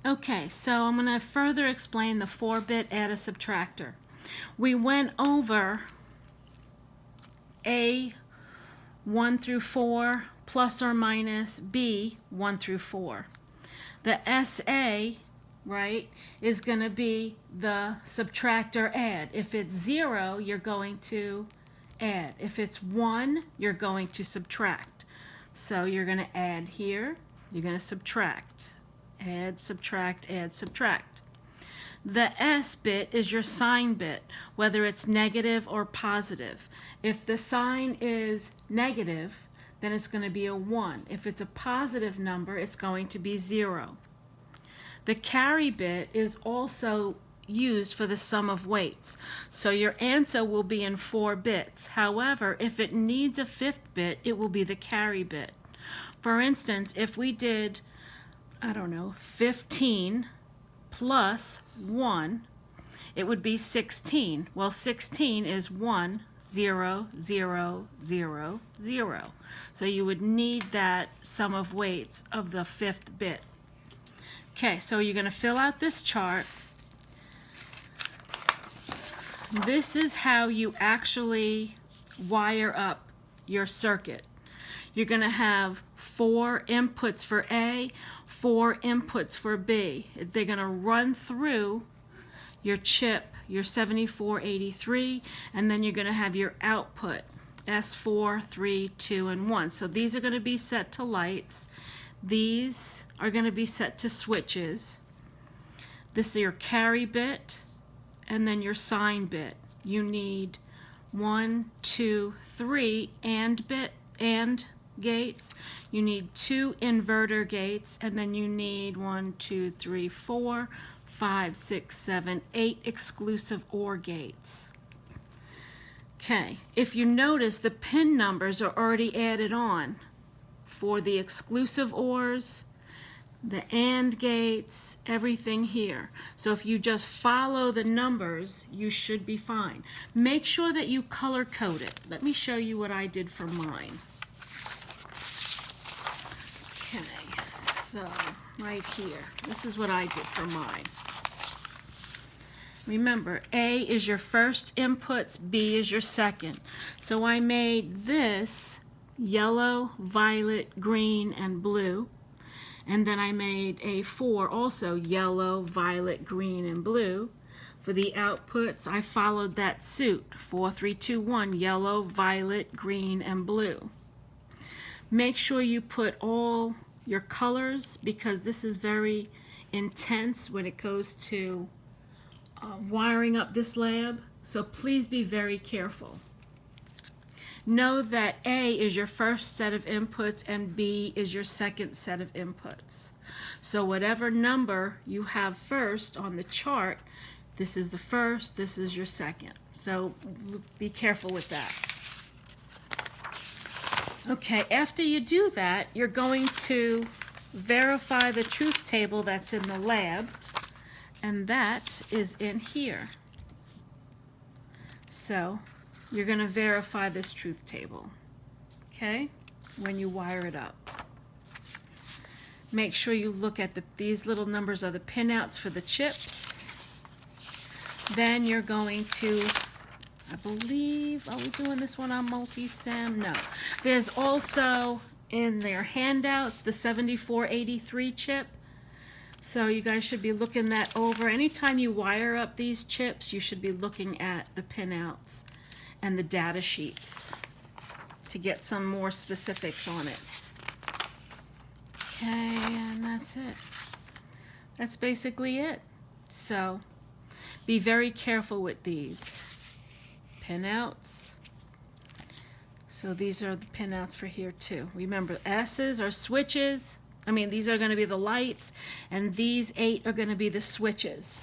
Okay, so I'm going to further explain the 4-bit adder subtractor. We went over A 1 through 4 plus or minus B 1 through 4. The SA, right, is going to be the subtractor add. If it's 0, you're going to add. If it's 1, you're going to subtract. So you're going to add here, you're going to subtract. Add, subtract, add, subtract. The S bit is your sign bit, whether it's negative or positive. If the sign is negative, then it's going to be a 1. If it's a positive number, it's going to be 0. The carry bit is also used for the sum of weights. So your answer will be in 4 bits. However, if it needs a 5th bit, it will be the carry bit. For instance, if we did, I don't know, 15 plus 1, it would be 16. Well, 16 is 1, 0, 0, 0, 0. So you would need that sum of weights of the 5th bit. Okay, so you're going to fill out this chart. This is how you actually wire up your circuit. You're going to have 4 inputs for A, 4 inputs for B. They're going to run through your chip, your 7483, and then you're going to have your output, S4, 3, 2, and 1. So these are going to be set to lights. These are going to be set to switches. This is your carry bit, and then your sign bit. You need 1, 2, 3 AND gates. You need 2 inverter gates, and then you need 1, 2, 3, 4, 5, 6, 7, 8 exclusive OR gates. Okay, if you notice, the pin numbers are already added on for the exclusive ORs, the AND gates, everything here. So if you just follow the numbers, you should be fine. Make sure that you color code it. Let me show you what I did for mine. Okay, so right here, this is what I did for mine. Remember, A is your first inputs, B is your second. So I made this yellow, violet, green, and blue. And then I made a 4 also yellow, violet, green, and blue. For the outputs, I followed that suit. 4, 3, 2, 1, yellow, violet, green, and blue. Make sure you put all your colors, because this is very intense when it goes to wiring up this lab. So please be very careful. Know that A is your first set of inputs and B is your second set of inputs. So whatever number you have first on the chart, this is the first, this is your second. So be careful with that. Okay, after you do that, you're going to verify the truth table that's in the lab, and that is in here. So you're going to verify this truth table, okay, when you wire it up. Make sure you look at these little numbers are the pinouts for the chips. Then you're going to, I believe, are we doing this one on multi-sim? No. There's also in their handouts the 7483 chip. So you guys should be looking that over. Anytime you wire up these chips, you should be looking at the pinouts and the data sheets to get some more specifics on it. Okay, and that's it. That's basically it. So be very careful with these pinouts. So these are the pinouts for here too. Remember, S's are switches. These are going to be the lights, and these 8 are going to be the switches.